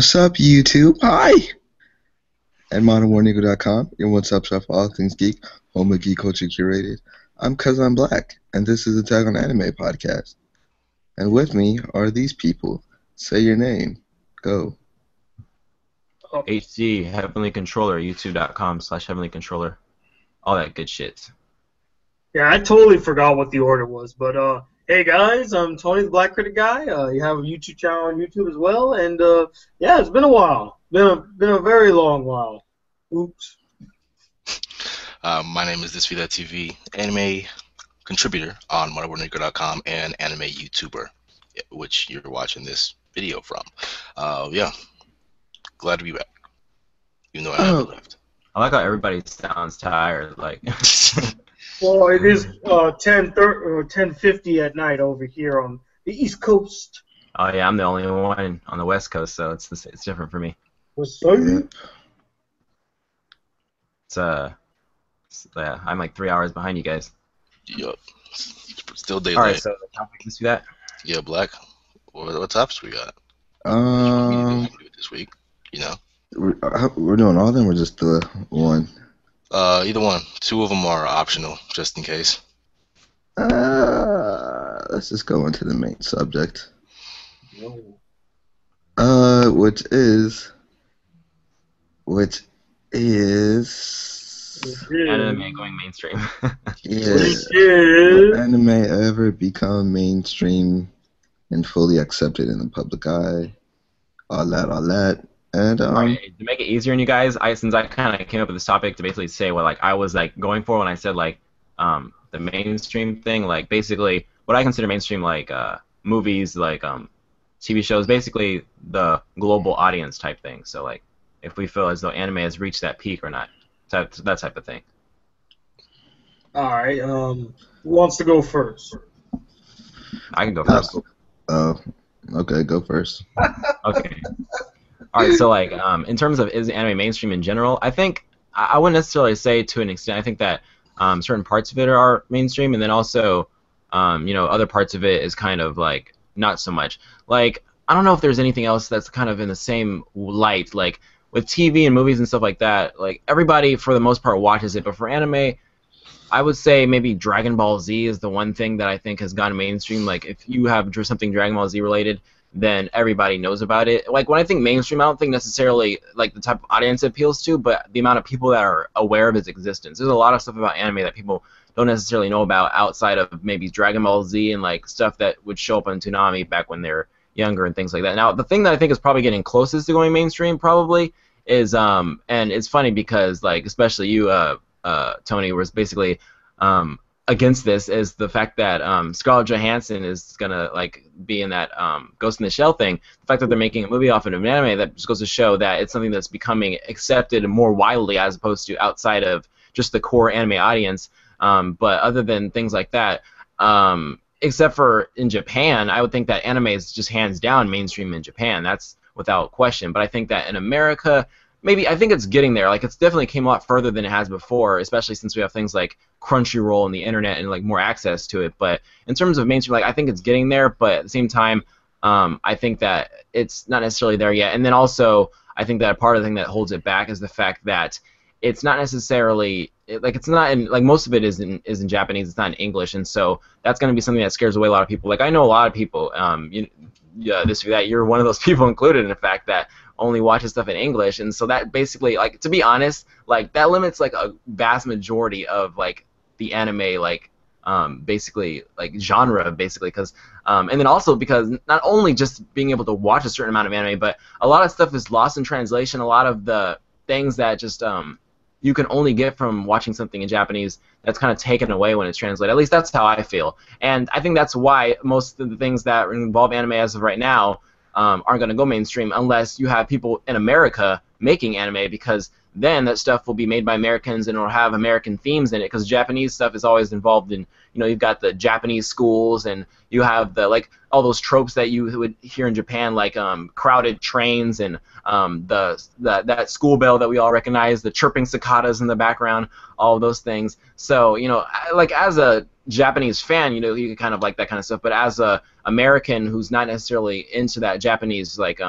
What's up, YouTube? Hi! At Modernwarnegro.com, your one-stop shop for all things geek, home of geek culture curated. I'm 'Cause I'm Black, and this is the Tag on Anime podcast. And with me are these people. Say your name. Go. HD, HeavenlyController, youtube.com/HeavenlyController. All that good shit. Yeah, I totally forgot what the order was, but hey guys, I'm Tony the BlackCriticGuy. You have a YouTube channel on YouTube as well, and yeah, it's been a while. Been a very long while. Oops. My name is Thisvthattv, anime contributor on Modernwarnegro.com and anime YouTuber, which you're watching this video from. Yeah, glad to be back, even though I never left. I like how everybody sounds tired. Like, Well, it is 10:50 at night over here on the East Coast. oh yeah, I'm the only one on the West Coast, so it's different for me. What's up? Yeah, I'm like 3 hours behind you guys. Yup, still All daylight. right, so let's do that. Yeah, Black. What topics we got? Um, Do it this week, you know. we're doing all of them or just the one? Either one. Two of them are optional, just in case. Let's just go into the main subject. No. Which is Anime going mainstream. Will anime ever become mainstream and fully accepted in the public eye? All that. And All right, to make it easier on you guys, since I kind of came up with this topic to basically say what I was going for when I said the mainstream thing, like basically what I consider mainstream, like movies, like TV shows, basically the global audience type thing. So like if we feel as though anime has reached that peak or not, that type of thing. All right. Who wants to go first? I can go first. Okay, go first. Okay. All right, so like in terms of is anime mainstream in general, I think I wouldn't necessarily say to an extent. I think that certain parts of it are mainstream, and then also other parts of it is kind of like not so much. Like I don't know if there's anything else that's kind of in the same light. Like with TV and movies and stuff like that, like everybody for the most part watches it, but for anime, I would say maybe Dragon Ball Z is the one thing that I think has gone mainstream. Like if you have something Dragon Ball Z related, then everybody knows about it. Like when I think mainstream, I don't think necessarily like the type of audience it appeals to, but the amount of people that are aware of its existence. There's a lot of stuff about anime that people don't necessarily know about outside of maybe Dragon Ball Z and like stuff that would show up on Toonami back when they're younger and things like that. Now the thing that I think is probably getting closest to going mainstream probably is and it's funny because like especially you Tony was basically against this is the fact that Scarlett Johansson is gonna like be in that Ghost in the Shell thing. The fact that they're making a movie off of an anime, that just goes to show that it's something that's becoming accepted more widely as opposed to outside of just the core anime audience. But other than things like that, except for in Japan, I would think that anime is just hands down mainstream in Japan. That's without question. But I think that in America, maybe I think it's getting there. Like it's definitely came a lot further than it has before, especially since we have things like Crunchyroll and the internet and like more access to it. But in terms of mainstream, like I think it's getting there. But at the same time, I think that it's not necessarily there yet. And then also, I think that part of the thing that holds it back is the fact that it's not necessarily like it's not in like most of it is in Japanese. It's not in English, and so that's going to be something that scares away a lot of people. Like I know a lot of people. This or that. You're one of those people included in the fact that only watches stuff in English, and so that basically, like, to be honest, like that limits like a vast majority of like the anime like basically like genre basically because and then also because not only just being able to watch a certain amount of anime, but a lot of stuff is lost in translation. A lot of the things that just you can only get from watching something in Japanese, that's kind of taken away when it's translated. At least that's how I feel. And I think that's why most of the things that involve anime as of right now aren't going to go mainstream unless you have people in America making anime, because then that stuff will be made by Americans and it'll have American themes in it, because Japanese stuff is always involved in, you've got the Japanese schools and you have the like all those tropes that you would hear in Japan, like crowded trains and that school bell that we all recognize, the chirping cicadas in the background, all of those things. So like as a Japanese fan, you can kind of like that kind of stuff, but as a American who's not necessarily into that Japanese like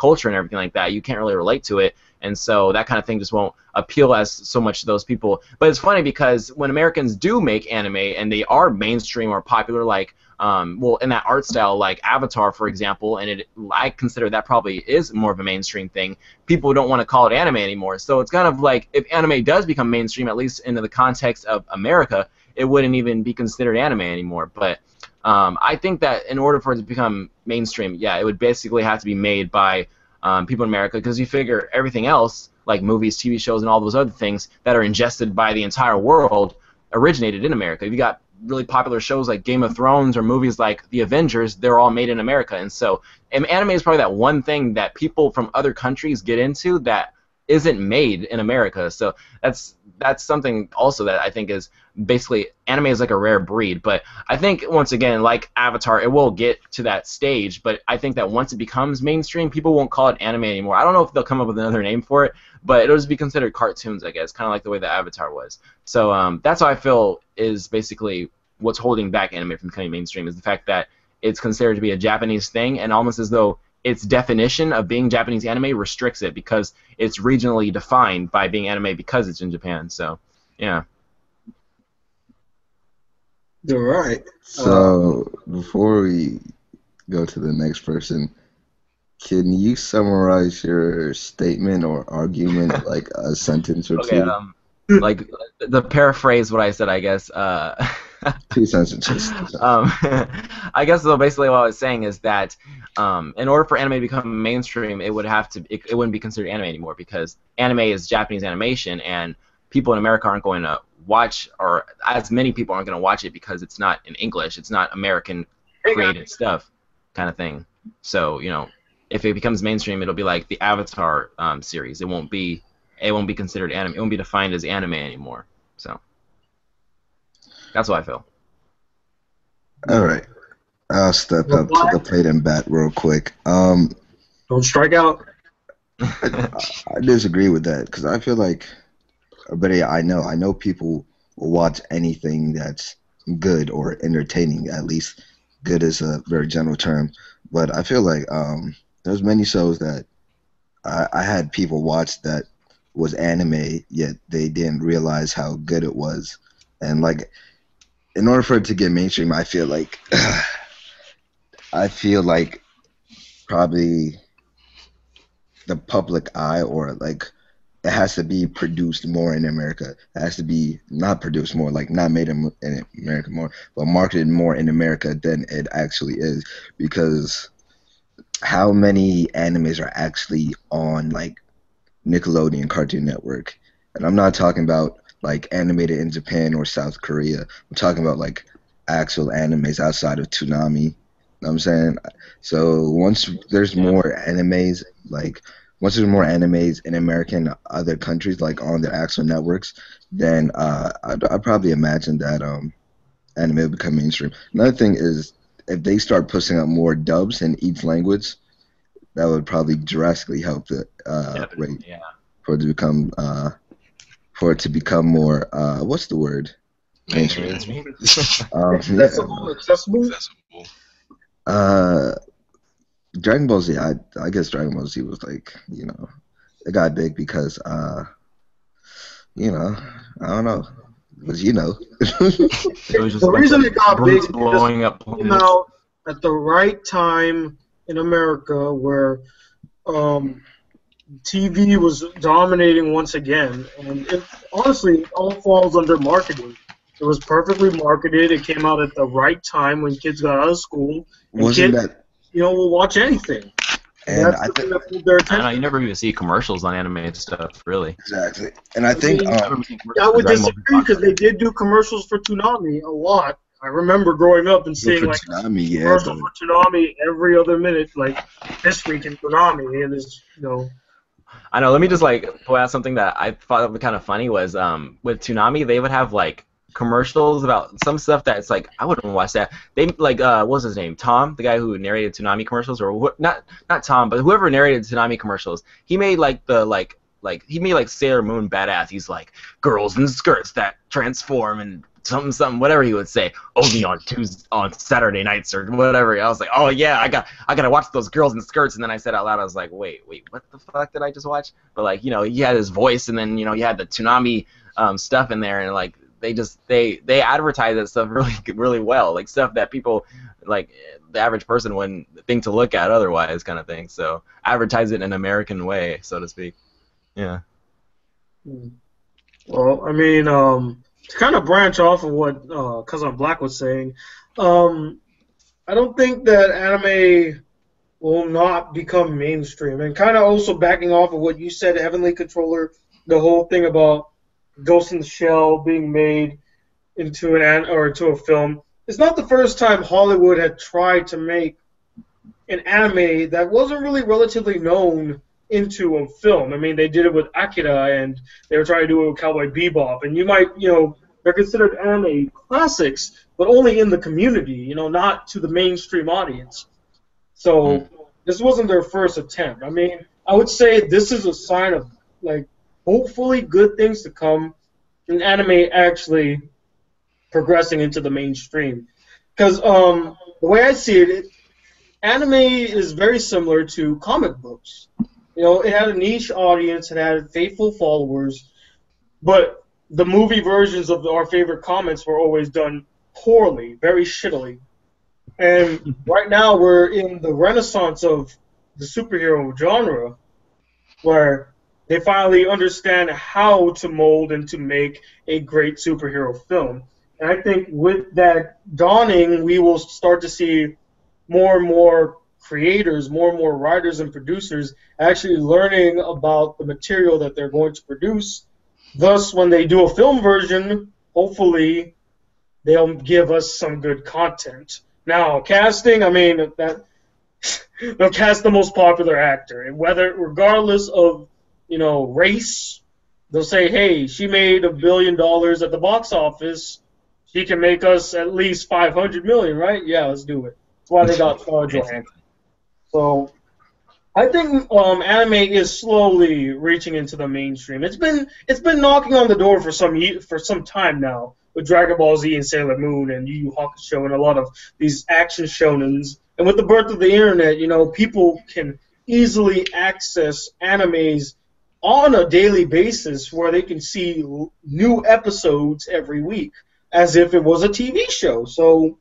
culture and everything like that. You can't really relate to it, and so that kind of thing just won't appeal as so much to those people. But it's funny because when Americans do make anime and they are mainstream or popular, like well, in that art style, like Avatar, for example, and I consider that probably is more of a mainstream thing. People don't want to call it anime anymore. So it's kind of like if anime does become mainstream, at least in the context of America, it wouldn't even be considered anime anymore. But I think that in order for it to become mainstream, yeah, it would basically have to be made by people in America, because you figure everything else, like movies, TV shows, and all those other things that are ingested by the entire world, originated in America. You got really popular shows like Game of Thrones or movies like The Avengers, they're all made in America. And so anime is probably that one thing that people from other countries get into that isn't made in America. So that's something also that I think is basically, anime is like a rare breed. But I think, once again, like Avatar, it will get to that stage, but I think that once it becomes mainstream, people won't call it anime anymore. I don't know if they'll come up with another name for it, but it'll just be considered cartoons, I guess, kind of like the way that Avatar was. So that's how I feel is basically what's holding back anime from becoming mainstream, is the fact that it's considered to be a Japanese thing, and almost as though its definition of being Japanese anime restricts it because it's regionally defined by being anime because it's in Japan. So, yeah. You're right. So before we go to the next person, can you summarize your statement or argument like a sentence or Okay, two? like the paraphrase what I said, I guess. 2 sentences. I guess so. Basically, what I was saying is that in order for anime to become mainstream, it wouldn't be considered anime anymore, because anime is Japanese animation, and people in America aren't going to watch, or as many people aren't going to watch it because it's not in English. It's not American created stuff, kind of thing. So if it becomes mainstream, it'll be like the Avatar series. It won't be considered anime. It won't be defined as anime anymore. So that's what I feel. All right. I'll step up to the plate and bat real quick. Don't strike out. I disagree with that, because I feel like, but yeah, I know people will watch anything that's good or entertaining. At least good is a very general term, but I feel like there's many shows that I had people watch that was anime, yet they didn't realize how good it was. And like, in order for it to get mainstream, I feel like probably the public eye, or like it has to be produced more in America. It has to be not produced more, like not made in America more, but marketed more in America than it actually is. Because how many animes are actually on like Nickelodeon, Cartoon Network? And I'm not talking about like animated in Japan or South Korea. I'm talking about like actual animes outside of Toonami. You know what I'm saying? So once there's more animes, in American other countries, like on their actual networks, then I'd probably imagine that anime will become mainstream. Another thing is, if they start pushing out more dubs in each language, that would probably drastically help the rate for it to become more, what's the word? Mainstream. Accessible. Dragon Ball Z, I guess Dragon Ball Z was like, it got big because, I don't know. Because It was just The reason it got big is blowing up. came out at the right time in America, where TV was dominating once again, and it honestly all falls under marketing. It was perfectly marketed. It came out at the right time when kids got out of school. And Wasn't kids, that? will watch anything. And That's I the thing think that pulled their I don't know, attention. you never even see commercials on anime stuff, really. exactly. And I think I would disagree, because they did do commercials for Toonami a lot. I remember growing up and seeing for like Toonami, yeah, commercials but for Toonami every other minute, like this week in Toonami, and it's I know. Let me just like point out something that I thought would be kind of funny was with Toonami, they would have like commercials about some stuff that's like I wouldn't watch that. They like what was his name? Tom, the guy who narrated Toonami commercials, or not Tom, but whoever narrated Toonami commercials. He made like he made like Sailor Moon badass. He's like girls in skirts that transform and something, whatever he would say, only on Saturday nights or whatever. I was like, oh yeah, I gotta watch those girls in skirts. And then I said out loud, I was like, wait, what the fuck did I just watch? But like, he had his voice, and then you had the Toonami stuff in there, and like they advertise that stuff really well, like stuff that people like the average person wouldn't think to look at otherwise, kind of thing. So advertise it in an American way, so to speak. Yeah. Well, I mean, to kind of branch off of what Cousin Black was saying, I don't think that anime will not become mainstream. And kind of also backing off of what you said, Heavenly Controller, the whole thing about Ghost in the Shell being made into into a film. It's not the first time Hollywood had tried to make an anime that wasn't really relatively known into a film. I mean, they did it with Akira, and they were trying to do it with Cowboy Bebop. And you might, they're considered anime classics, but only in the community, not to the mainstream audience. So this wasn't their first attempt. I mean, I would say this is a sign of, like, hopefully good things to come in anime actually progressing into the mainstream. Because the way I see it, anime is very similar to comic books. It had a niche audience, it had faithful followers, but the movie versions of our favorite comics were always done poorly, very shittily. And right now we're in the renaissance of the superhero genre, where they finally understand how to mold and to make a great superhero film. And I think with that dawning, we will start to see more and more creators, more and more writers and producers actually learning about the material that they're going to produce. Thus, when they do a film version, hopefully they'll give us some good content. Now, casting, I mean, they'll cast the most popular actor, and regardless of race, they'll say, hey, she made $1 billion at the box office. She can make us at least $500 million, right? Yeah, let's do it. That's why they got Scarlett Johansson. So I think anime is slowly reaching into the mainstream. It's been knocking on the door for some time now, with Dragon Ball Z and Sailor Moon and Yu Yu Hakusho and a lot of these action shonens. And with the birth of the internet, people can easily access animes on a daily basis where they can see new episodes every week as if it was a TV show. So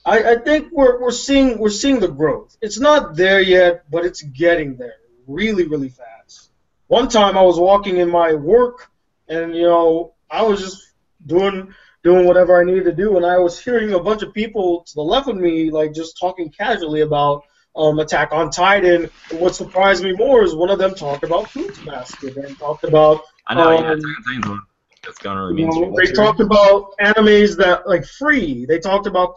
I think we're seeing the growth. It's not there yet, but it's getting there really, really fast. One time I was walking in my work, and I was just doing whatever I needed to do, and I was hearing a bunch of people to the left of me like just talking casually about Attack on Titan. And what surprised me more is one of them talked about Fruits Basket and talked about I know, Attack on Titan's one that's gone really mainstream. They talked about animes that like Free. They talked about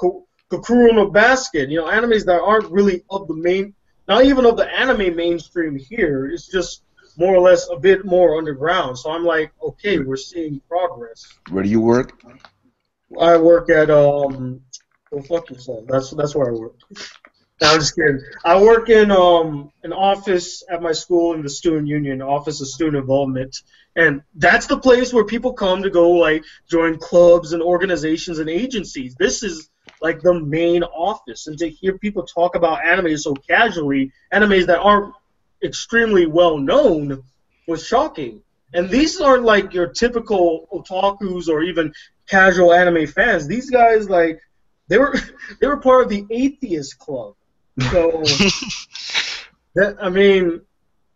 Kokoro no Basket, animes that aren't really of the main, not even of the anime mainstream here. It's just more or less a bit more underground. So I'm like, okay, we're seeing progress. Where do you work? I work at go fuck yourself. That's where I work. No, I'm just kidding. I work in an office at my school in the student union, Office of Student Involvement, and that's the place where people come to go like join clubs and organizations and agencies. This is like the main office, and to hear people talk about anime so casually, animes that aren't extremely well known, was shocking. And these aren't like your typical otakus or even casual anime fans. These guys, like, they were part of the atheist club. So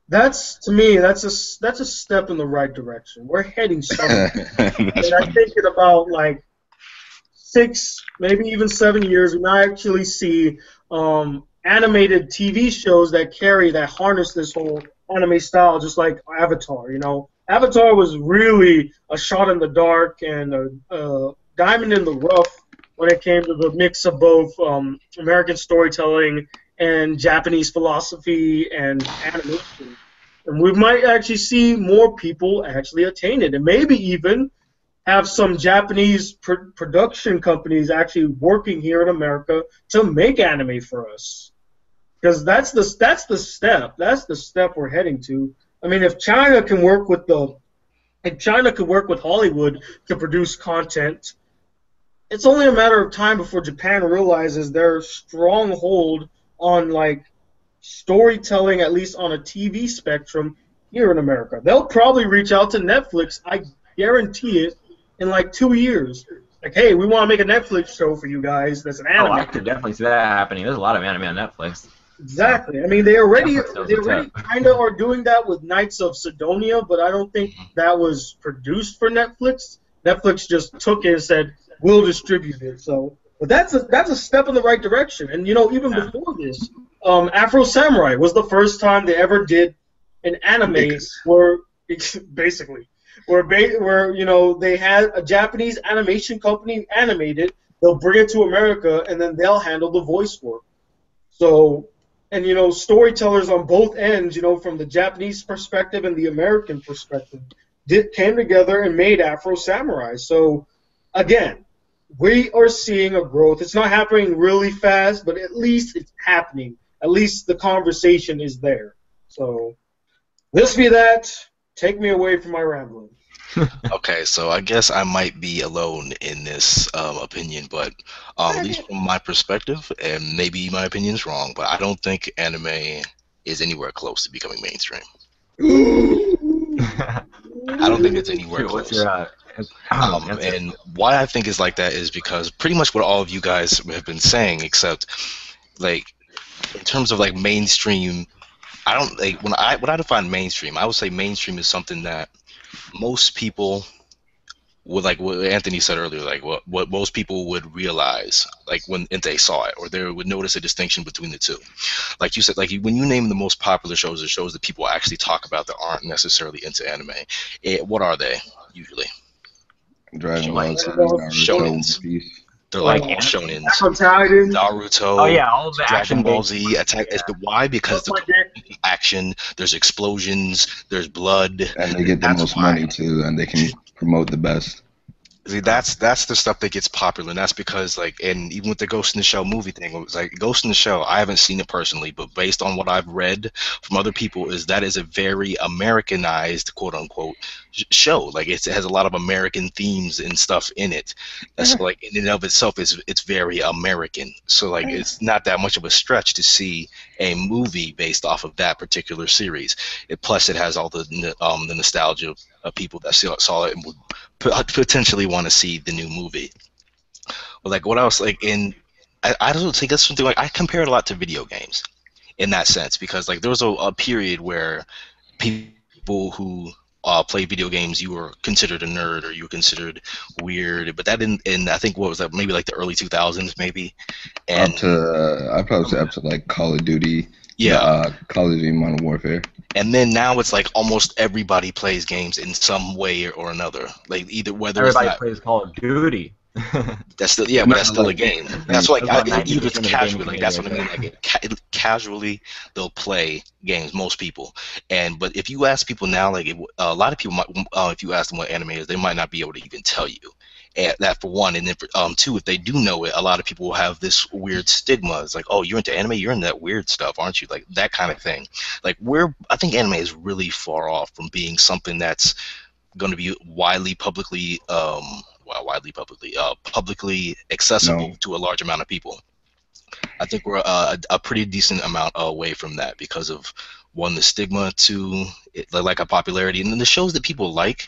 that's to me that's a step in the right direction. We're heading somewhere. And I think in about like 6, maybe even 7 years, we might actually see animated TV shows that harness this whole anime style, just like Avatar. Avatar was really a shot in the dark and a diamond in the rough when it came to the mix of both American storytelling and Japanese philosophy and animation. And we might actually see more people actually attain it, and maybe even have some Japanese production companies actually working here in America to make anime for us. Because that's the step. That's the step we're heading to. I mean, if China can work with Hollywood to produce content, it's only a matter of time before Japan realizes their stronghold on like storytelling, at least on a TV spectrum here in America. They'll probably reach out to Netflix, I guarantee it, in like 2 years. Like, hey, we want to make a Netflix show for you guys that's an anime. Oh, I could definitely see that happening. There's a lot of anime on Netflix. Exactly. I mean, they already Netflix kind of are doing that with Knights of Sidonia, but I don't think that was produced for Netflix. Netflix just took it and said, we'll distribute it. So, but that's a step in the right direction. And, you know, even before this, Afro Samurai was the first time they ever did an anime where, basically, where you know, they had a Japanese animation company animate it, they'll bring it to America, and then they'll handle the voice work. So, and, you know, storytellers on both ends, you know, from the Japanese perspective and the American perspective, came together and made Afro Samurai. So, again, we are seeing a growth. It's not happening really fast, but at least it's happening. At least the conversation is there. So, this be that. Take me away from my rambling. Okay, so I guess I might be alone in this opinion, but at least from my perspective, and maybe my opinion's wrong, but I don't think anime is anywhere close to becoming mainstream. I don't think it's anywhere close. What's your and why I think it's like that is because pretty much what all of you guys have been saying, except like in terms of like mainstream, I don't like when I define mainstream, I would say mainstream is something that most people would, like what Anthony said earlier, like what most people would realize, like when they saw it, or they would notice a distinction between the two. Like you said, like when you name the most popular shows, or shows that people actually talk about that aren't necessarily into anime, what are they usually? Dragon Ball Z, Shonens. Naruto, They're like all shonens. Naruto. Oh yeah, all of the Dragon action Ball games. Z. Attack. Yeah. Why? Because there's action. There's explosions. There's blood. and they get the most money too, and they can promote the best. See, that's the stuff that gets popular, and that's because, like, and even with the Ghost in the Shell movie thing, it was like Ghost in the Shell. I haven't seen it personally, but based on what I've read from other people, is that is a very Americanized, quote unquote, show. Like it has a lot of American themes and stuff in it. That's like in and of itself it's very American. So like it's not that much of a stretch to see a movie based off of that particular series. Plus, it has all the nostalgia of people that saw it and would potentially want to see the new movie. But like what else? Like I don't think that's something like I compare it a lot to video games in that sense, because like there was a period where people who play video games, you were considered a nerd or you were considered weird, but that didn't. And I think what was that? Maybe like the early 2000s, maybe. And Up to I'd probably say up to like Call of Duty. Yeah. Call of Duty Modern Warfare. And then now it's like almost everybody plays games in some way or another. Like either whether Everybody it's not, plays Call of Duty. that's still but that's still a game. That's like That's about even if 90% it's of the casually, gaming like that's what I mean. community, Like casually, they'll play games. Most people, but if you ask people now, like a lot of people might, if you ask them what anime is, they might not be able to even tell you. And that for one, and then for, two, if they do know it, a lot of people will have this weird stigma. It's like, oh, you're into anime, you're into that weird stuff, aren't you? Like that kind of thing. Like I think anime is really far off from being something that's going to be publicly accessible to a large amount of people. I think we're a pretty decent amount away from that because of one, the stigma, two, like a popularity, and then the shows that people like.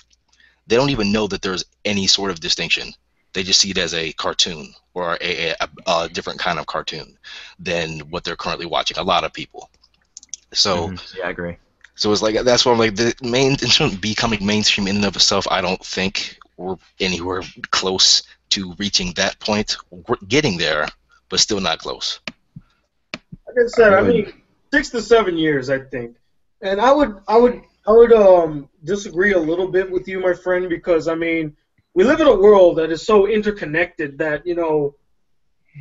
They don't even know that there's any sort of distinction. They just see it as a cartoon or a different kind of cartoon than what they're currently watching. A lot of people. So yeah, I agree. So it's like that's why I'm like in terms of becoming mainstream in and of itself, I don't think we're anywhere close to reaching that point. We're getting there, but still not close. Like I said, I mean 6 to 7 years, I think, and I would disagree a little bit with you, my friend, because I mean we live in a world that is so interconnected that, you know,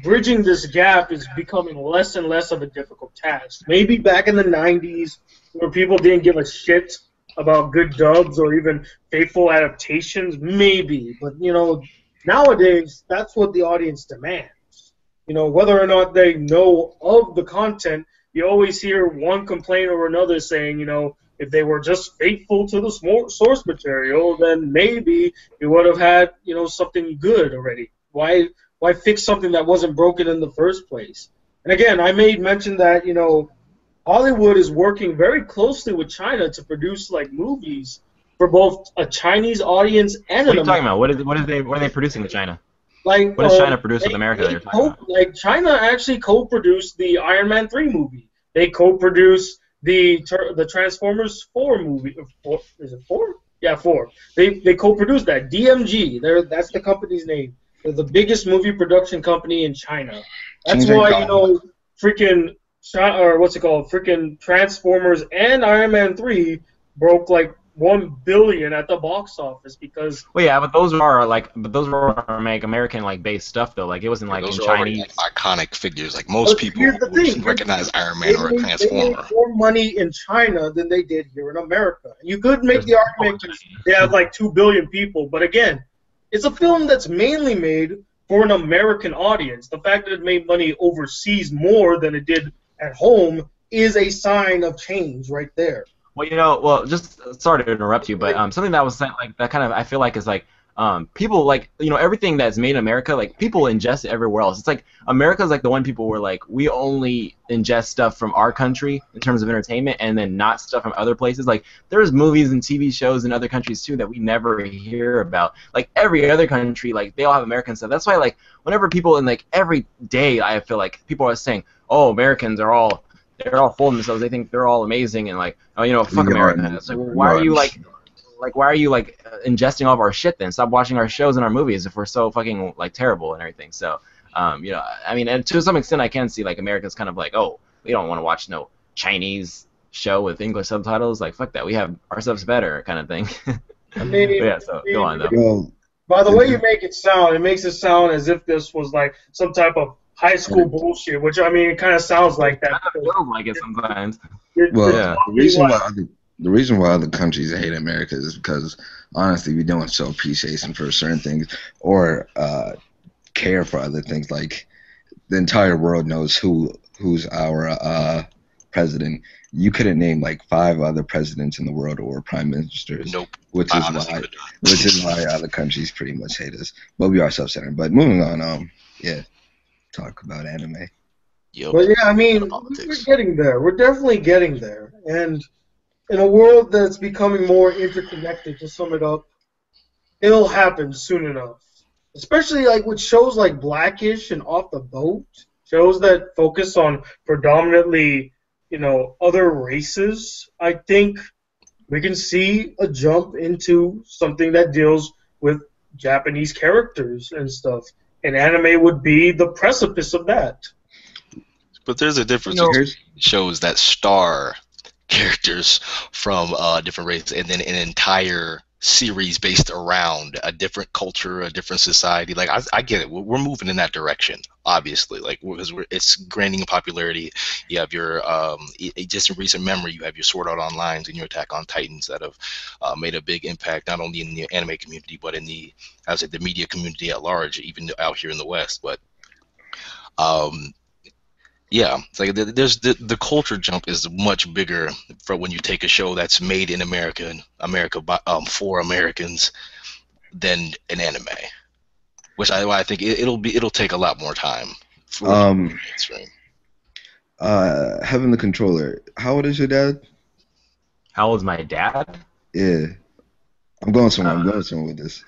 bridging this gap is becoming less and less of a difficult task. Maybe back in the 90s, where people didn't give a shit about good dubs or even faithful adaptations, maybe. But, you know, nowadays, that's what the audience demands. You know, whether or not they know of the content, you always hear one complaint or another saying, you know, if they were just faithful to the source material, then maybe we would have had, you know, something good already. Why fix something that wasn't broken in the first place? And again, I made mention that Hollywood is working very closely with China to produce like movies for both a Chinese audience and What an are you talking about? American. What are they producing in China? Like, What does China produce with America that you're talking about? like China actually co-produced the Iron Man 3 movie. They co-produced the Transformers 4 movie. Is it 4? Yeah, 4. They co-produced that. DMG. That's the company's name. They're the biggest movie production company in China. That's why freaking freaking Transformers and Iron Man 3 broke like 1 billion at the box office because. Well, yeah, but those were like American like based stuff though. Like it wasn't like those in are already Chinese. like iconic figures. Like most people would recognize Iron Man or a They Transformer. made more money in China than they did here in America. You could make the argument because they have like 2 billion people, but again, it's a film that's mainly made for an American audience. The fact that it made money overseas more than it did at home is a sign of change right there. Well, just sorry to interrupt you, but something that was like that kind of I feel like is like people like everything that's made in America, like people ingest it everywhere else. It's like America's like the one people where like we only ingest stuff from our country in terms of entertainment and then not stuff from other places. Like there's movies and TV shows in other countries too that we never hear about. Like every other country, like they all have American stuff. That's why like whenever people in like every day I feel like people are saying, oh, Americans are all they're all full of themselves. They think they're all amazing and like, oh, fuck America. It's like, why are you ingesting all of our shit then? Stop watching our shows and our movies if we're so fucking like terrible and everything. So, I mean, and to some extent, I can see like America's kind of like, oh, we don't want to watch no Chinese show with English subtitles. Like, fuck that. We have our stuff's better, kind of thing. I mean, yeah. So go on though. Well, by the way you make it sound, it makes it sound as if this was like some type of high school bullshit, which I mean, it kind of sounds like that. It feels like it sometimes. Well, Yeah. the reason why other countries hate America is because honestly, we don't show appreciation for certain things or care for other things. Like the entire world knows who's our president. You couldn't name like 5 other presidents in the world or prime ministers. Nope. Which is why other countries pretty much hate us. But we are self-centered. But moving on, talk about anime. Yep. But yeah, I mean, we're getting there. We're definitely getting there. And in a world that's becoming more interconnected, to sum it up, it'll happen soon enough. Especially like with shows like Blackish and Off the Boat, shows that focus on predominantly, other races. I think we can see a jump into something that deals with Japanese characters and stuff. And anime would be the precipice of that. But there's a difference between shows that star characters from different races and then an entire series based around a different culture, a different society. Like I get it, we're moving in that direction, obviously. Like because it's gaining in popularity. You have your just in recent memory, you have your Sword Art Onlines and your Attack on Titans that have made a big impact not only in the anime community but in the media community at large, even out here in the West. But yeah, it's like there's the culture jump is much bigger for when you take a show that's made in America by, for Americans than an anime, which I think it'll take a lot more time. For mainstream. HeavenlyController, how old is your dad? How old's my dad? Yeah, I'm going somewhere with this.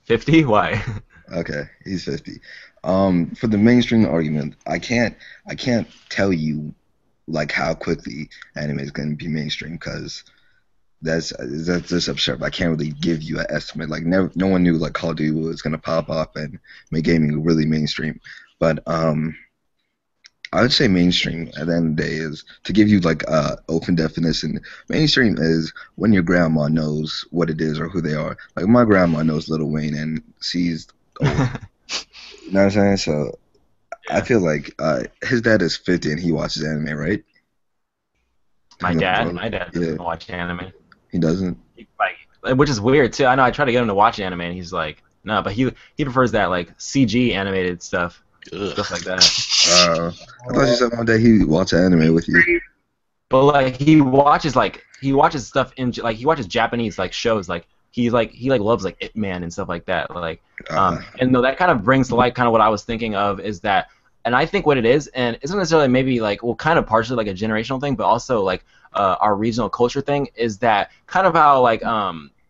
50? Why? Okay, he's 50. For the mainstream argument, I can't tell you like how quickly anime is going to be mainstream because that's just absurd. I can't really give you an estimate. Like no one knew like Call of Duty was going to pop up and make gaming really mainstream. But I would say mainstream at the end of the day is to give you like open definition. Mainstream is when your grandma knows what it is or who they are. Like my grandma knows Lil Wayne and sees. You know what I'm saying? So yeah. I feel like his dad is 50 and he watches anime, right? My dad doesn't watch anime. He doesn't? Which is weird, too. I know I try to get him to watch anime, and he's like, no, but he prefers that, like, CG animated stuff. Ugh. Stuff like that. I thought you said one day he watched anime with you. But, like, he watches stuff he watches Japanese, like, shows, like he loves like Ip Man and stuff like that. Like, Uh, and though that kind of brings to light kind of what I was thinking of is that, and I think what it is, and it's not necessarily maybe like, well, kind of partially like a generational thing, but also like our regional culture thing is that kind of how like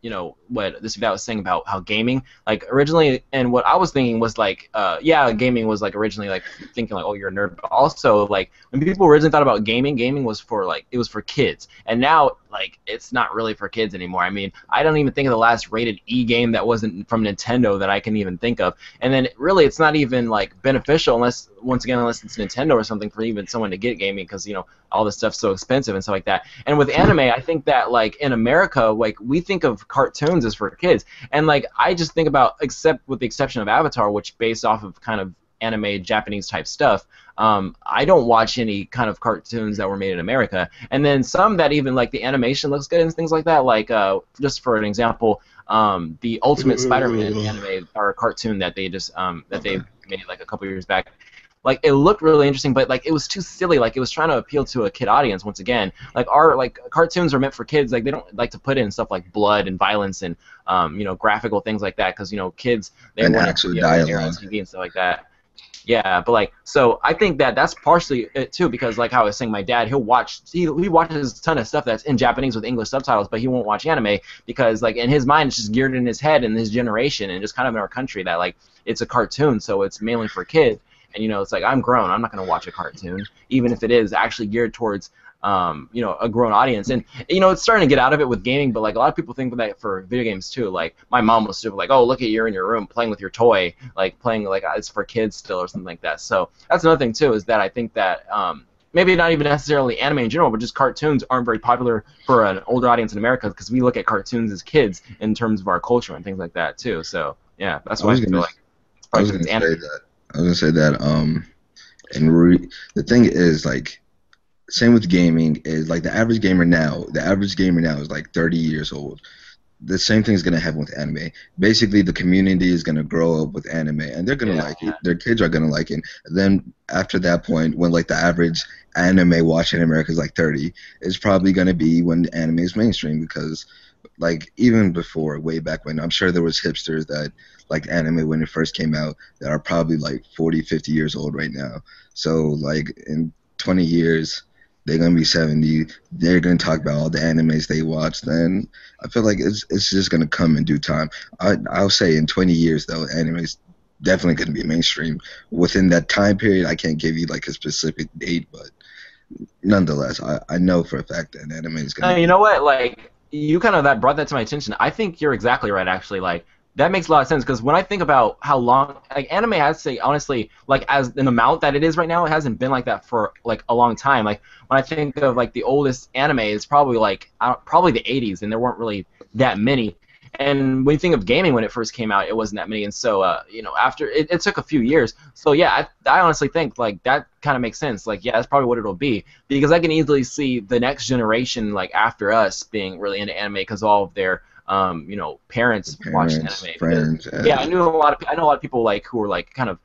you know what this guy was saying about how gaming like originally, and what I was thinking was like yeah, gaming was like originally like thinking like, oh, you're a nerd, but also like when people originally thought about gaming was for like, it was for kids, and now like it's not really for kids anymore. I mean, I don't even think of the last rated E game that wasn't from Nintendo that I can even think of, and then really it's not even like beneficial unless it's Nintendo or something for even someone to get gaming, because you know all this stuff's so expensive and stuff like that. And with anime, I think that like in America, like we think of cartoons as for kids, and like I just think about, except with the exception of Avatar, which based off of kind of anime Japanese type stuff, I don't watch any kind of cartoons that were made in America. And then some that even like the animation looks good and things like that, like just for an example, the Ultimate Spider-Man anime or cartoon that they just that they made like a couple years back. Like it looked really interesting, but like it was too silly. Like it was trying to appeal to a kid audience once again. Like our like cartoons are meant for kids. Like they don't like to put in stuff like blood and violence and you know, graphical things like that, because you know kids, they and want actual to dialogue. TV and stuff like that. Yeah, but like, so I think that that's partially it too, because like how I was saying, my dad, he watches a ton of stuff that's in Japanese with English subtitles, but he won't watch anime because like in his mind it's just geared in his head in his generation and just kind of in our country that like it's a cartoon, so it's mainly for kids. And you know, it's like, I'm grown, I'm not gonna watch a cartoon, even if it is actually geared towards you know, a grown audience. And you know, it's starting to get out of it with gaming, but like a lot of people think that for video games too. Like my mom was still like, oh, look at you're in your room playing with your toy, like playing like it's for kids still or something like that. So that's another thing too, is that I think that maybe not even necessarily anime in general, but just cartoons aren't very popular for an older audience in America, because we look at cartoons as kids in terms of our culture and things like that too. So yeah, that's why I feel like it's I was probably gonna anime. say that. I was gonna say that. The thing is like, same with gaming is like the average gamer now. The average gamer now is like 30 years old. The same thing is gonna happen with anime. Basically, the community is gonna grow up with anime, and they're gonna like it. Their kids are gonna like it. And then after that point, when like the average anime watch in America is like 30, it's probably gonna be when anime is mainstream, because like even before, way back when, I'm sure there was hipsters that liked anime when it first came out that are probably like 40, 50 years old right now. So like in 20 years, they're gonna be 70. They're gonna talk about all the animes they watched. Then I feel like it's just gonna come in due time. I'll say in 20 years though, anime's definitely gonna be mainstream. Within that time period, I can't give you like a specific date, but nonetheless, I know for a fact that anime is gonna. You know what? Like you kind of that brought that to my attention. I think you're exactly right. Actually, like that makes a lot of sense, because when I think about how long like anime has to say honestly, like as an amount that it is right now, it hasn't been like that for like a long time. Like when I think of like the oldest anime is probably like probably the 80s, and there weren't really that many. And when you think of gaming, when it first came out, it wasn't that many. And so, you know, after it took a few years. So yeah, I honestly think like that kind of makes sense. Like, yeah, that's probably what it'll be, because I can easily see the next generation, like after us, being really into anime because all of their, you know, parents watching anime. Friends, yeah, I know a lot of people like who are like kind of,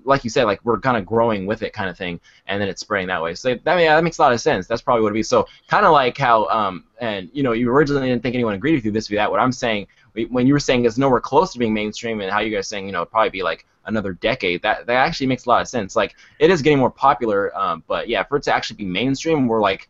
like you said, like we're kind of growing with it kind of thing, and then it's spreading that way. So that makes a lot of sense. That's probably what it'd be. So kind of like how, and you know, you originally didn't think anyone agreed with you this or that. What I'm saying, when you were saying it's nowhere close to being mainstream, and how you guys saying, you know, it'd probably be like another decade, that actually makes a lot of sense. Like it is getting more popular, but yeah, for it to actually be mainstream, where like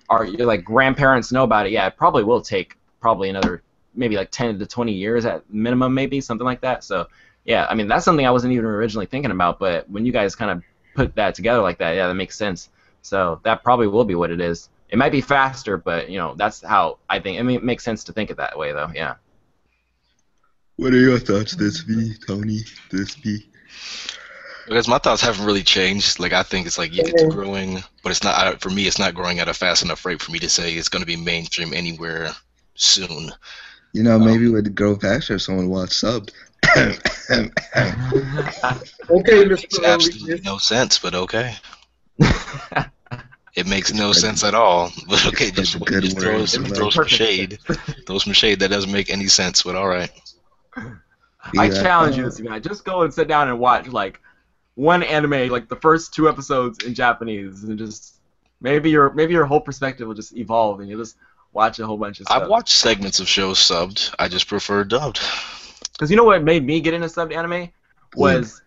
your like grandparents know about it, yeah, it probably will take probably another maybe like 10 to 20 years at minimum, maybe something like that. So yeah, I mean that's something I wasn't even originally thinking about, but when you guys kind of put that together like that, yeah, that makes sense. So that probably will be what it is. It might be faster, but you know, that's how I think. I mean, it makes sense to think it that way, though. Yeah. What are your thoughts, Thisvthattv, Tony? Thisvthattv? Because my thoughts haven't really changed. Like I think it's like yeah, it's growing, but it's not for me. It's not growing at a fast enough rate for me to say it's going to be mainstream anywhere soon. You know, maybe it would grow faster if someone watched sub. Okay, Makes Mr. absolutely no sense, but okay. It makes no sense at all. But okay, just throw some shade. Throw some shade. That doesn't make any sense, but all right. I challenge you this guy. Just go and sit down and watch like one anime, like the first 2 episodes in Japanese, and just maybe your whole perspective will just evolve, and you just watch a whole bunch of stuff. I've watched segments of shows subbed. I just prefer dubbed. Because you know what made me get into subbed anime was,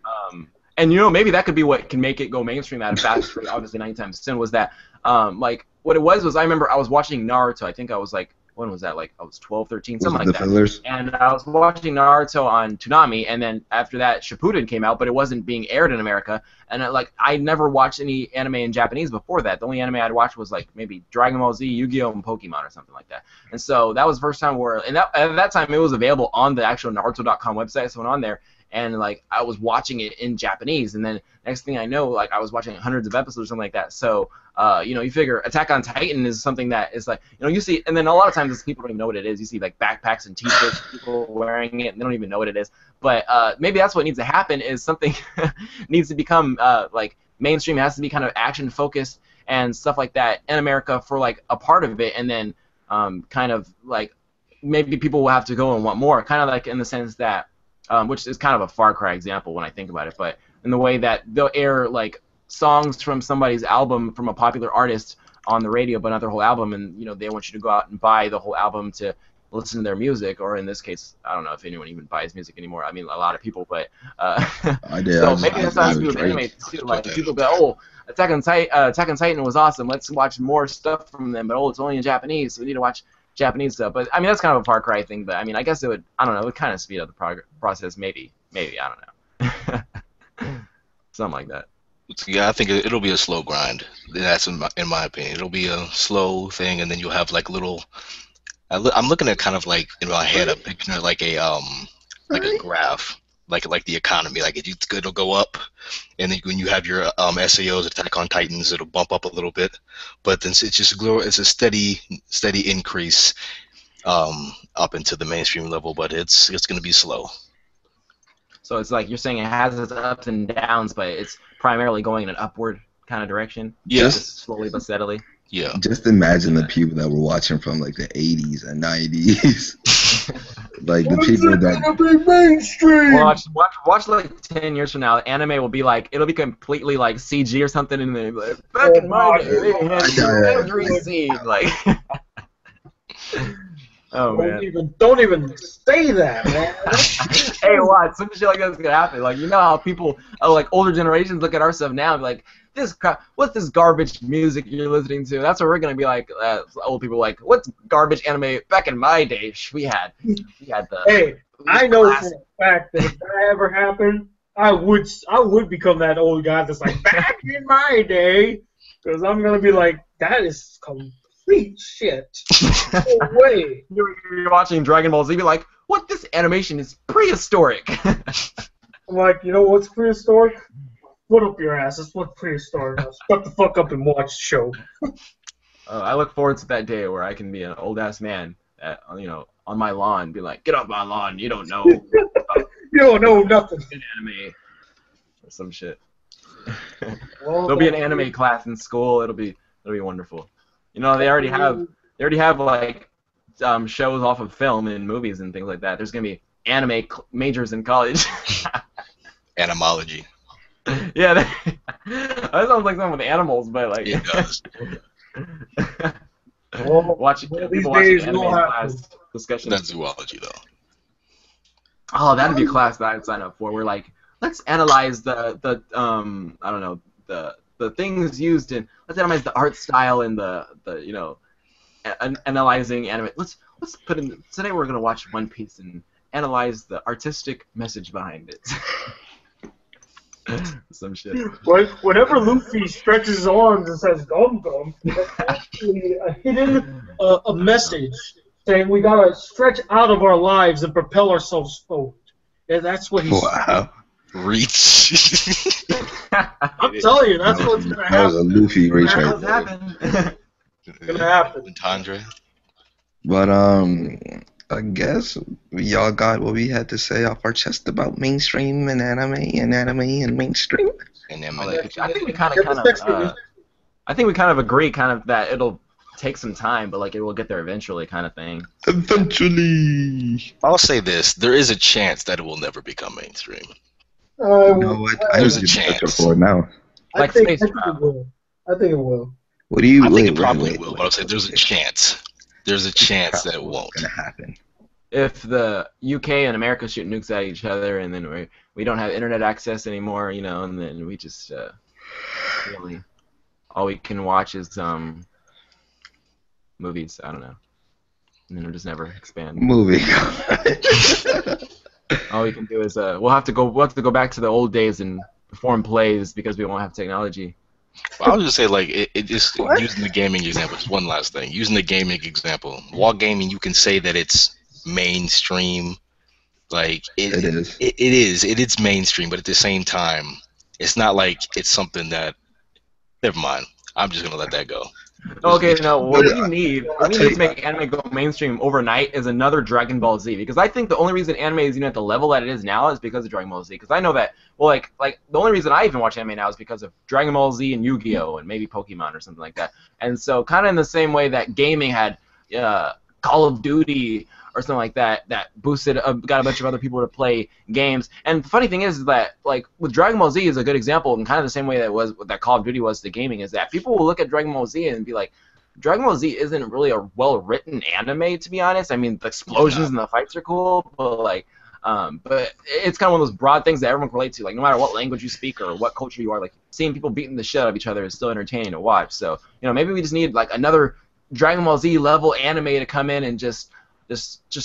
and you know maybe that could be what can make it go mainstream at a fast rate, obviously anytime soon, was that, like, what it was I remember I was watching Naruto. I think I was like, when was that? Like I was 12, 13, something like that. Fillers? And I was watching Naruto on Toonami, and then after that Shippuden came out, but it wasn't being aired in America. And I never watched any anime in Japanese before that. The only anime I'd watched was like maybe Dragon Ball Z, Yu-Gi-Oh, and Pokemon or something like that. And so that was the first time where, and at that time it was available on the actual Naruto.com website. So I went on there, and like I was watching it in Japanese, and then next thing I know, like I was watching hundreds of episodes or something like that. So you know, you figure Attack on Titan is something that is like, you know, you see, and then a lot of times people don't even know what it is. You see like backpacks and t-shirts, people wearing it, and they don't even know what it is. But maybe that's what needs to happen, is something needs to become like mainstream. It has to be kind of action focused and stuff like that in America for like a part of it, and then kind of like maybe people will have to go and want more, kind of like in the sense that, which is kind of a Far Cry example when I think about it, but in the way that they'll air like songs from somebody's album from a popular artist on the radio, but not their whole album, and you know they want you to go out and buy the whole album to listen to their music, or in this case, I don't know if anyone even buys music anymore. I mean, a lot of people, but I did. so maybe that's how to do with anime too. Like people go, oh, Attack on Titan was awesome. Let's watch more stuff from them, but oh, it's only in Japanese, so we need to watch Japanese stuff. But I mean, that's kind of a Far Cry thing. But I mean, I guess it would. I don't know. It would kind of speed up the process. Maybe. I don't know. Something like that. Yeah, I think it'll be a slow grind. That's in my opinion. It'll be a slow thing, and then you'll have like little. I'm looking at kind of like in my head a picture like a graph, like the economy. Like it'll go up, and then when you have your SAOs, Attack on Titans, it'll bump up a little bit, but then it's a steady increase up into the mainstream level, but it's going to be slow. So it's like you're saying it has its ups and downs, but it's primarily going in an upward kind of direction. Yes. Just slowly but steadily. Yeah. Just imagine the people that were watching from like the 80s and 90s. Like the people that mainstream. Watch like 10 years from now, anime will be like, it'll be completely like CG or something, and then like, back in my day, they had every scene like. Oh man! Don't even say that, man. Hey, what? Some shit like that's gonna happen. Like, you know how people, like older generations, look at our stuff now and be like, "This crap, what's this garbage music you're listening to?" That's what we're gonna be like. Old people like, "What's garbage anime?" Back in my day, we had the. Hey, I know for a fact that if that ever happened, I would become that old guy that's like, "Back in my day," because I'm gonna be like, "That is complete shit." No way. You're watching Dragon Ball Z, be like, "What? This animation is prehistoric." I'm like, you know what's prehistoric? Put up your ass. That's what's prehistoric. Shut the fuck up and watch the show. I look forward to that day where I can be an old ass man, on my lawn, be like, "Get off my lawn! You don't know." You don't know nothing. Anime or some shit. Well, There'll be an anime class in school. It'll be wonderful. You know, they already have like shows off of film and movies and things like that. There's gonna be anime majors in college. Animology. Yeah, that sounds like something with animals, but like. It does. Well, people watching anime class discussion. That's zoology though. Oh, that'd be a class that I'd sign up for. We're like, let's analyze the I don't know, the things used in, let's analyze the art style and the analyzing anime. Let's put in, today we're gonna watch One Piece and analyze the artistic message behind it. Some shit. Whenever Luffy stretches his arms and says "Gum Gum," that's actually a hidden a message saying we gotta stretch out of our lives and propel ourselves forward. And that's what he's. Wow. Reach. I'm telling you, that's what's gonna happen. That was a Luffy reach right What's there. happened? It's gonna happen. Tandre. But I guess y'all got what we had to say off our chest about mainstream and anime and mainstream. And then I think we kind of agree that it'll take some time, but like it will get there eventually, kind of thing. Eventually. I'll say this: there is a chance that it will never become mainstream. You know what? There's a give you chance. for it now. Like I think space it travel. will. I think it will. What do you? I think wait, it probably wait, will, wait, but I'll say there's a chance. There's a chance that it won't. Gonna happen. If the UK and America shoot nukes at each other, and then we don't have internet access anymore, you know, and then we just really all we can watch is movies. I don't know, and then we'll just never expand. Moving. All we can do is we'll have to go back to the old days and perform plays because we won't have technology. I was just say like it just using the gaming example. Just one last thing. Using the gaming example, while gaming, you can say that it's mainstream. Like it is. It is mainstream, but at the same time, it's not like it's something that. Never mind. I'm just gonna let that go. Okay, no. What we need to make anime go mainstream overnight is another Dragon Ball Z, because I think the only reason anime is even at the level that it is now is because of Dragon Ball Z. Because I know that, well, like the only reason I even watch anime now is because of Dragon Ball Z and Yu-Gi-Oh! And maybe Pokemon or something like that. And so, kind of in the same way that gaming had Call of Duty or something like that, that boosted, got a bunch of other people to play games. And the funny thing is that, like, with Dragon Ball Z is a good example, and kind of the same way that Call of Duty was to gaming, is that people will look at Dragon Ball Z and be like, Dragon Ball Z isn't really a well-written anime, to be honest. I mean, the explosions and the fights are cool, but but it's kind of one of those broad things that everyone can relate to. Like, no matter what language you speak or what culture you are, like, seeing people beating the shit out of each other is still entertaining to watch. So, you know, maybe we just need, like, another Dragon Ball Z level anime to come in and just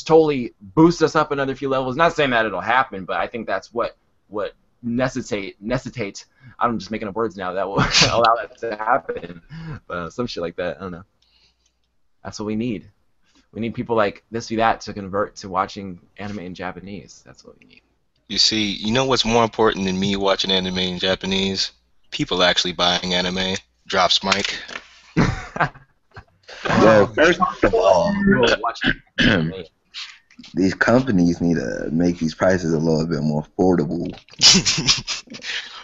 totally boost us up another few levels. Not saying that it'll happen, but I think that's what necessitates. I'm just making up words now that will allow that to happen. Some shit like that. I don't know. That's what we need. We need people like Thisvthattv to convert to watching anime in Japanese. That's what we need. You see, you know what's more important than me watching anime in Japanese? People actually buying anime. Drops mic. Well, first of all, Watch anime. these companies need to make these prices a little bit more affordable.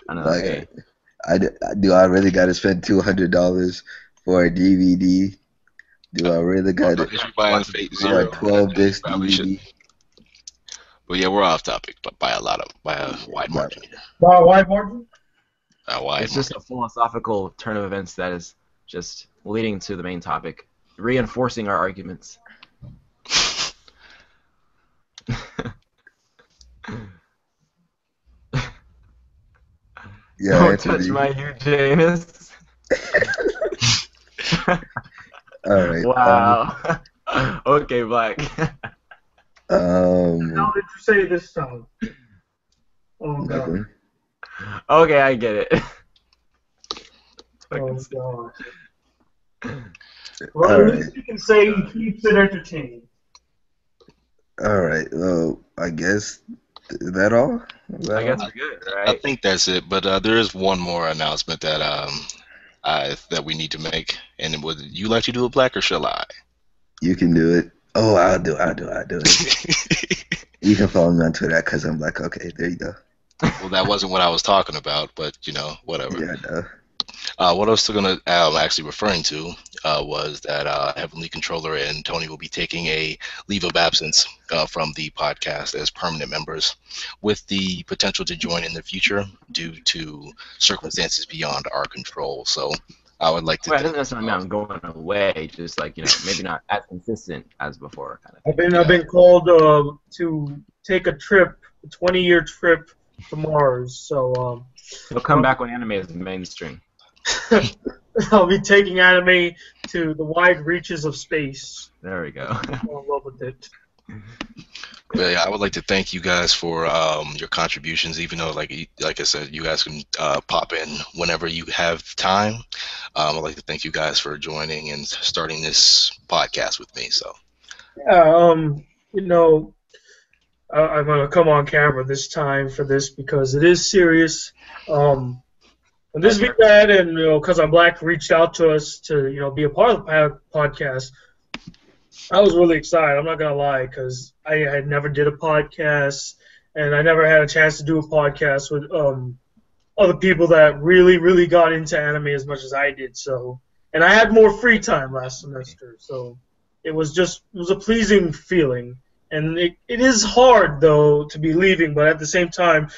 I know. Like, do I really got to spend $200 for a DVD? Do I really got to buy a 12-disc DVD? But yeah, we're off topic, but by a wide margin here. By a wide margin? It's just a philosophical turn of events that is just leading to the main topic, reinforcing our arguments. Yeah, don't Anthony. touch my Uranus. All right. Wow. Okay, Black. How did you say this time? Oh, God. Nothing. Okay, I get it. Oh, God. All Well, at right. least you can say he keeps it entertaining. All right. Well, I guess is that all? I guess we're good, right? I think that's it. But there is one more announcement that that we need to make. And would you like to do it, Black, or shall I? You can do it. Oh, I'll do it. You can follow me on Twitter because I'm Black. Okay, there you go. Well, that wasn't what I was talking about, but you know, whatever. Yeah, I know. What I was still gonna actually referring to was that HeavenlyController and Tony will be taking a leave of absence from the podcast as permanent members, with the potential to join in the future due to circumstances beyond our control. So I would like to. Well, I don't necessarily mean I'm going away. Just like, you know, maybe not as consistent as before, kind of thing. I've been called to take a trip, a 20-year trip to Mars. So It'll come back when anime is mainstream. I'll be taking anime to the wide reaches of space. There we go. I'm in love with it. But yeah, I would like to thank you guys for your contributions. Even though, like I said, you guys can pop in whenever you have time. I'd like to thank you guys for joining and starting this podcast with me. So Yeah, you know, I'm gonna come on camera this time for this because it is serious. And this week, and you know, because I'm Black, reached out to us to be a part of the podcast. I was really excited. I'm not gonna lie, because I had never did a podcast, and I never had a chance to do a podcast with other people that really, really got into anime as much as I did. So, and I had more free time last semester, so it was a pleasing feeling. And it is hard though to be leaving, but at the same time,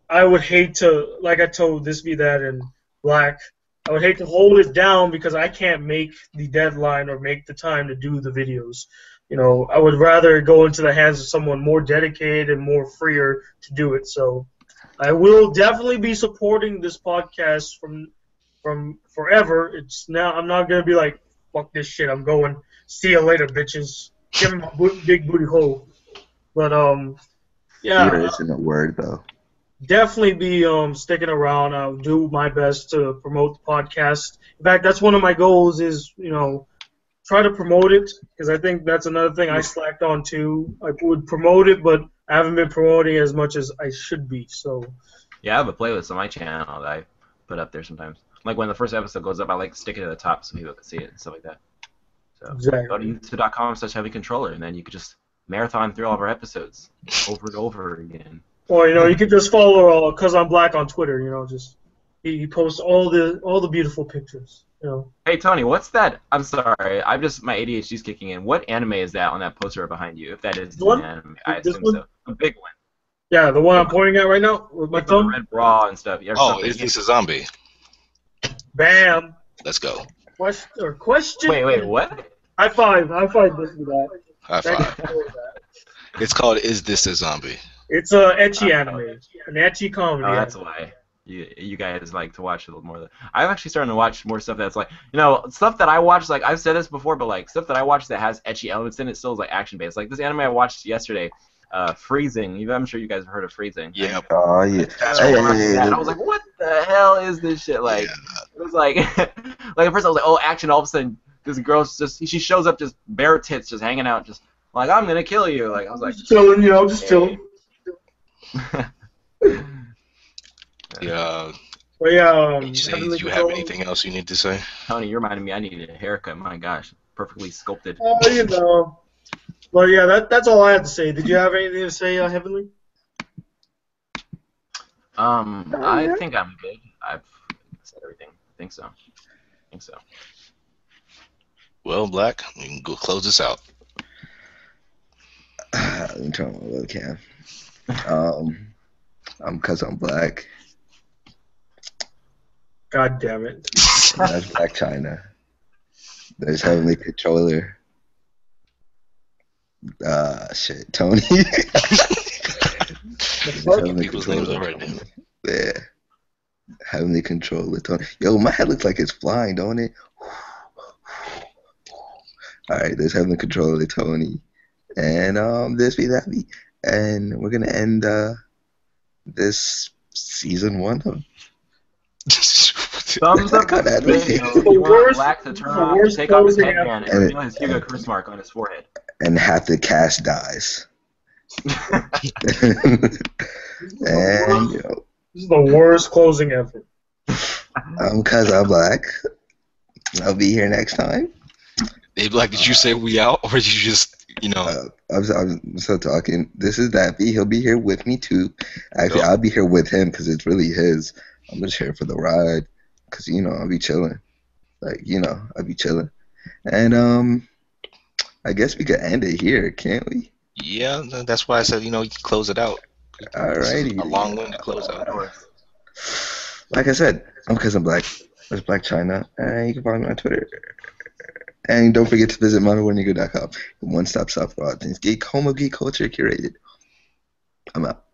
I would hate to, like I told Thisvthattv and Black, I would hate to hold it down because I can't make the deadline or make the time to do the videos. You know, I would rather go into the hands of someone more dedicated and more freer to do it. So I will definitely be supporting this podcast from forever. It's now I'm not gonna be like, fuck this shit, I'm going. See you later, bitches. Give me my big booty hole. But yeah. Fear isn't a word though. Definitely be sticking around. I'll do my best to promote the podcast. In fact, that's one of my goals is, you know, try to promote it, because I think that's another thing I slacked on too. I would promote it, but I haven't been promoting as much as I should be. So Yeah, I have a playlist on my channel that I put up there sometimes. Like when the first episode goes up, I like to stick it at the top so people can see it and stuff like that. So exactly. go to youtube.com/HeavenlyController, and then you could just marathon through all of our episodes over and over again. Or, you know, you can just follow Cause I'm Black on Twitter. You know, just he posts all the beautiful pictures. You know. Hey Tony, what's that? I'm sorry, my ADHD's kicking in. What anime is that on that poster behind you? If that is an anime, I assume so. A big one. Yeah, the one I'm pointing at right now with my thumb. Red bra and stuff. Oh, is this a zombie? Bam. Let's go. Question. Wait, what? High five this with that. High five. It's called Is This a Zombie? It's a ecchi anime, an ecchi comedy. Oh, that's why you guys like to watch a little more of that. I've actually started to watch more stuff that's like, you know, stuff that I watch, like I've said this before, but like stuff that I watch that has ecchi elements in it still is like action based. Like this anime I watched yesterday, Freezing. I'm sure you guys have heard of Freezing. Yeah. Oh yeah. And I was like, what the hell is this shit? Like, it was like, like at first I was like, oh, action. All of a sudden, this girl's she shows up just bare tits, just hanging out, just like, I'm gonna kill you. Like I was like, just chilling, you know, just chilling. Yeah. Well, yeah. Do you have anything else you need to say? Tony, you reminded me I needed a haircut. My gosh, perfectly sculpted. Oh, you know. Well, yeah, that's all I had to say. Did you have anything to say, Heavenly? I think I'm good. I've said everything. I think so. Well, Black, we can go close this out. Let me turn on my webcam. I'm Cause I'm Black. God damn it. That's Black China. There's HeavenlyController. Shit, Tony. People's names already. Yeah. HeavenlyController, Tony. Yo, my head looks like it's flying, don't it? Alright, there's HeavenlyController, Tony. And Thisvthattv. And we're gonna end this season 1 of Thumbs up for this video. You want Black to turn off, take off his headband, and reveal his Hugo Cruz mark on his forehead. And half the cast dies. And, you know, this is the worst closing ever. Cause I'm Black. I'll be here next time. Hey, Black, did you say we out, or did you just, you know? I'm still talking. This is Thattv. He'll be here with me too. Actually, I'll be here with him because it's really his. I'm just here for the ride because, you know, I'll be chilling. Like, you know, I'll be chilling. And I guess we could end it here, can't we? Yeah, that's why I said, you know, you can close it out. Alrighty. A long one to close out. Like I said, I'm Cause I'm Black. There's Black China. And you can follow me on Twitter. And don't forget to visit Modernwarnegro.com. One-stop shop for all things geek, home of geek culture curated. I'm out.